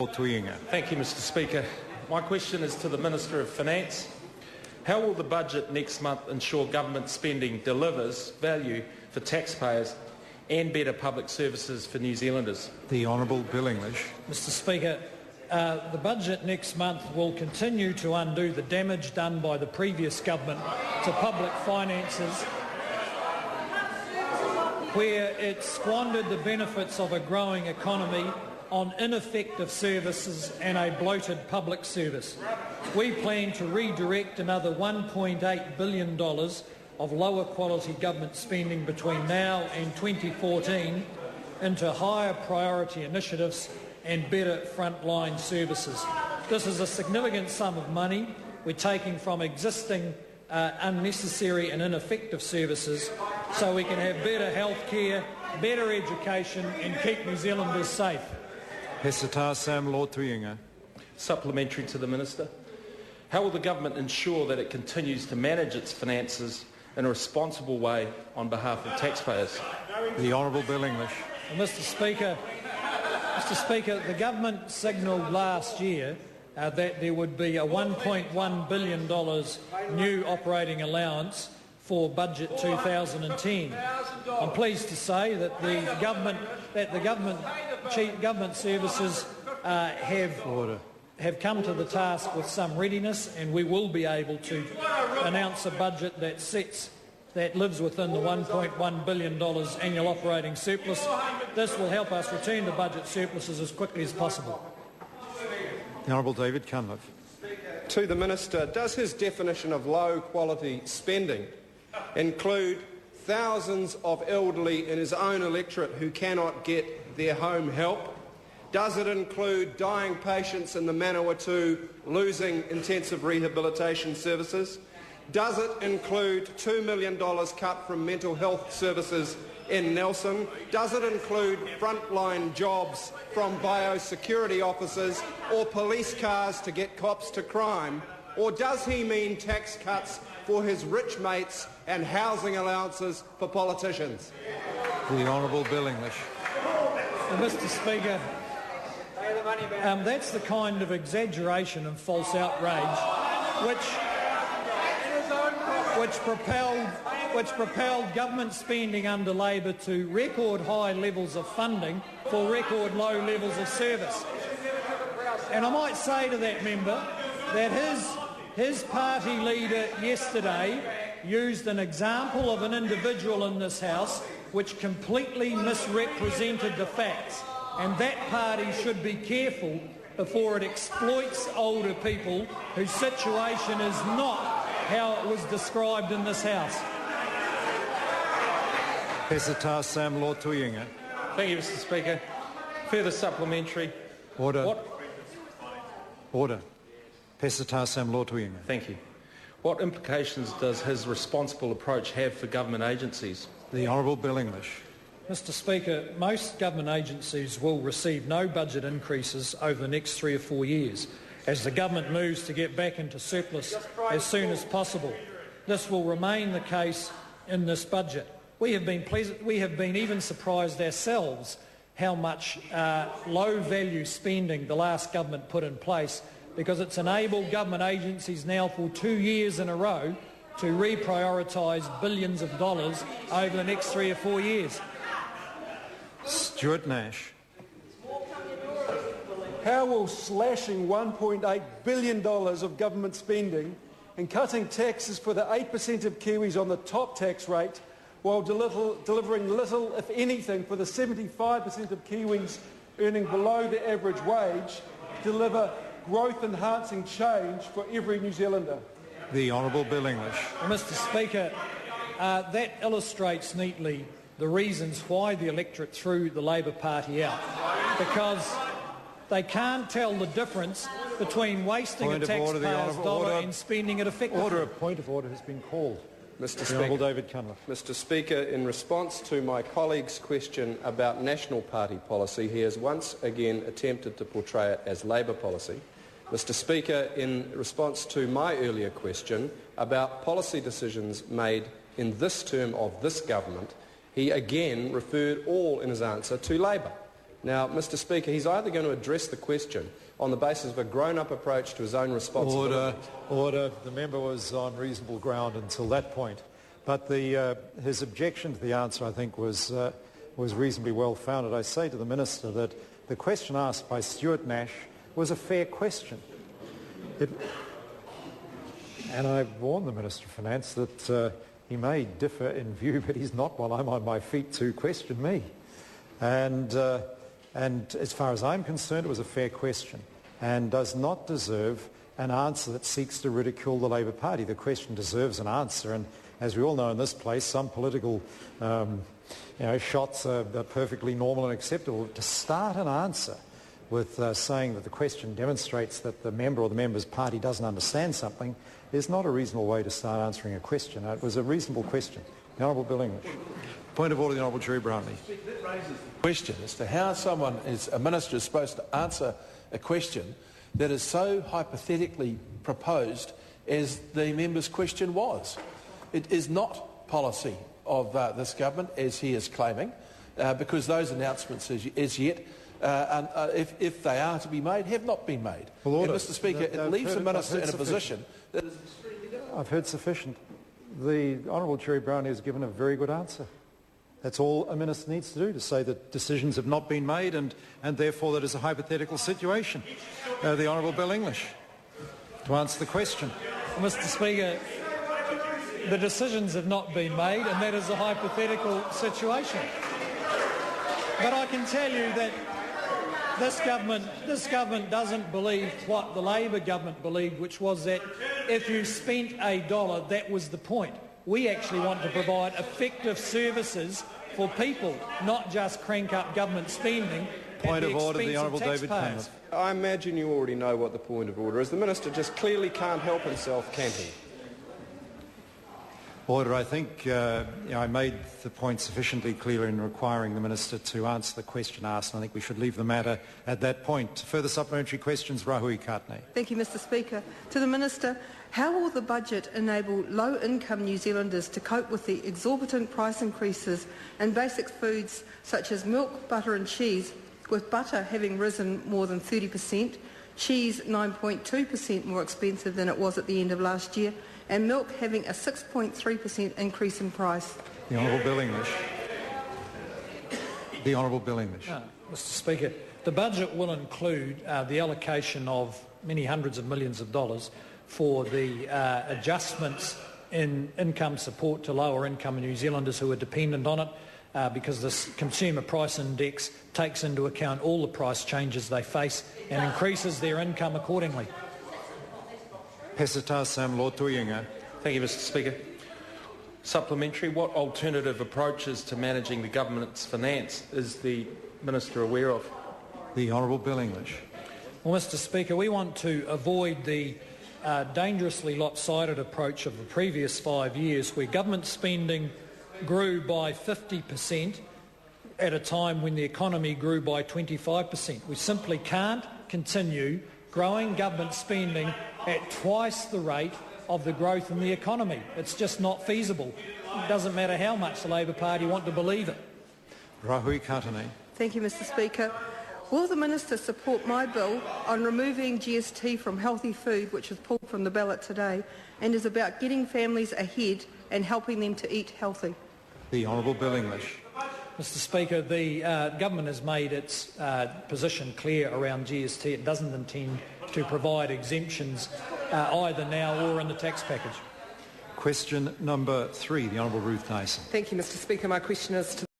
Lotu Iiga. Thank you, Mr. Speaker. My question is to the Minister of Finance. How will the budget next month ensure government spending delivers value for taxpayers and better public services for New Zealanders? The Honourable Bill English. Mr. Speaker, the budget next month will continue to undo the damage done by the previous government to public finances, where it squandered the benefits of a growing economy on ineffective services and a bloated public service. We plan to redirect another $1.8 billion of lower quality government spending between now and 2014 into higher priority initiatives and better frontline services. This is a significant sum of money we're taking from existing unnecessary and ineffective services so we can have better health care, better education and keep New Zealanders safe. Peseta Lotu Iiga. Supplementary to the Minister. How will the government ensure that it continues to manage its finances in a responsible way on behalf of taxpayers? The Honourable Bill English. Mr. Speaker, the government signalled last year that there would be a $1.1 billion new operating allowance for budget 2010. I'm pleased to say that the government services have come to the task with some readiness, and we will be able to announce a budget that lives within the $1.1 billion annual operating surplus. This will help us return to budget surpluses as quickly as possible. The Honourable David Cunliffe. To the Minister, does his definition of low quality spending include thousands of elderly in his own electorate who cannot get their home help? Does it include dying patients in the Manawatu losing intensive rehabilitation services? Does it include $2 million cut from mental health services in Nelson? Does it include frontline jobs from biosecurity officers or police cars to get cops to crime? Or does he mean tax cuts for his rich mates and housing allowances for politicians? The Honourable Bill English. Mr. Speaker, that's the kind of exaggeration and false outrage which propelled government spending under Labor to record high levels of funding for record low levels of service. And I might say to that member that his party leader yesterday used an example of an individual in this House which completely misrepresented the facts. And that party should be careful before it exploits older people whose situation is not how it was described in this House. Peseta Lotu Iiga. Thank you, Mr. Speaker. Further supplementary. Order. Order. Peseta Lotu Iiga. Thank you. What implications does his responsible approach have for government agencies? The Honourable Bill English. Mr. Speaker, most government agencies will receive no budget increases over the next 3 or 4 years as the government moves to get back into surplus as soon as possible. This will remain the case in this budget. We have been even surprised ourselves how much low-value spending the last government put in place, because it's enabled government agencies now for 2 years in a row to reprioritise billions of dollars over the next 3 or 4 years. Stuart Nash. How will slashing $1.8 billion of government spending and cutting taxes for the 8% of Kiwis on the top tax rate, while delivering little, if anything, for the 75% of Kiwis earning below the average wage, deliver growth-enhancing change for every New Zealander? The Honourable Bill English. Mr. Speaker, that illustrates neatly the reasons why the electorate threw the Labor Party out, because they can't tell the difference between wasting a taxpayer's dollar and spending it effectively. A point of order has been called. Mr. Speaker. David Cunliffe. Mr. Speaker, in response to my colleague's question about National Party policy, he has once again attempted to portray it as Labor policy. Mr. Speaker, in response to my earlier question about policy decisions made in this term of this government, he again referred all in his answer to Labor. Now, Mr Speaker, he's either going to address the question on the basis of a grown-up approach to his own responsibilities. Order. The member was on reasonable ground until that point. But his objection to the answer, I think, was reasonably well-founded. I say to the Minister that the question asked by Stuart Nash was a fair question. And I warned the Minister of Finance that he may differ in view, but he's not while I'm on my feet to question me. And as far as I'm concerned, it was a fair question and does not deserve an answer that seeks to ridicule the Labour Party. The question deserves an answer, and as we all know in this place, some political shots are perfectly normal and acceptable. To start an answer with saying that the question demonstrates that the member or the member's party doesn't understand something is not a reasonable way to start answering a question. It was a reasonable question. The Honourable Bill English. Point of order, the Honourable Jerry Brownlee. That raises the question as to how a minister is supposed to answer a question that is so hypothetically proposed as the member's question was. It is not policy of this government, as he is claiming, because those announcements as yet, if they are to be made, have not been made. Well, order. And, Mr Speaker, it leaves the minister in a position that is extremely difficult. I've heard sufficient. The Honourable Jerry Brownlee has given a very good answer. That's all a minister needs to do, to say that decisions have not been made and therefore that is a hypothetical situation. The Honourable Bill English, to answer the question. Mr Speaker, the decisions have not been made and that is a hypothetical situation. But I can tell you that this government doesn't believe what the Labor government believed, which was that if you spent $1, that was the point. We actually want to provide effective services for people, not just crank up government spending. Point of order, the Honourable David Cunliffe. I imagine you already know what the point of order is. The minister just clearly can't help himself, can he? Order. I think I made the point sufficiently clear in requiring the Minister to answer the question asked, and I think we should leave the matter at that point. Further supplementary questions, Rahui Katne. Thank you, Mr Speaker. To the Minister, how will the budget enable low-income New Zealanders to cope with the exorbitant price increases in basic foods such as milk, butter and cheese, with butter having risen more than 30%, cheese 9.2% more expensive than it was at the end of last year, and milk having a 6.3% increase in price? The Honourable Bill English. The Honourable Bill English. Mr Speaker, the budget will include the allocation of many hundreds of millions of dollars for the adjustments in income support to lower income New Zealanders who are dependent on it, because this consumer price index takes into account all the price changes they face and increases their income accordingly. Peseta Sam Lotu Iiga. Thank you, Mr Speaker. Supplementary, what alternative approaches to managing the government's finance is the Minister aware of? The Honourable Bill English. Well, Mr Speaker, we want to avoid the dangerously lopsided approach of the previous 5 years, where government spending grew by 50% at a time when the economy grew by 25%. We simply can't continue growing government spending at twice the rate of the growth in the economy. It's just not feasible. It doesn't matter how much the Labor Party want to believe it. Rahui Katane. Thank you, Mr Speaker. Will the Minister support my bill on removing GST from healthy food, which was pulled from the ballot today, and is about getting families ahead and helping them to eat healthy? The Honourable Bill English. Mr Speaker, the government has made its position clear around GST. It doesn't intend to provide exemptions either now or in the tax package. Question number 3, the Honourable Ruth Dyson. Thank you, Mr Speaker. My question is to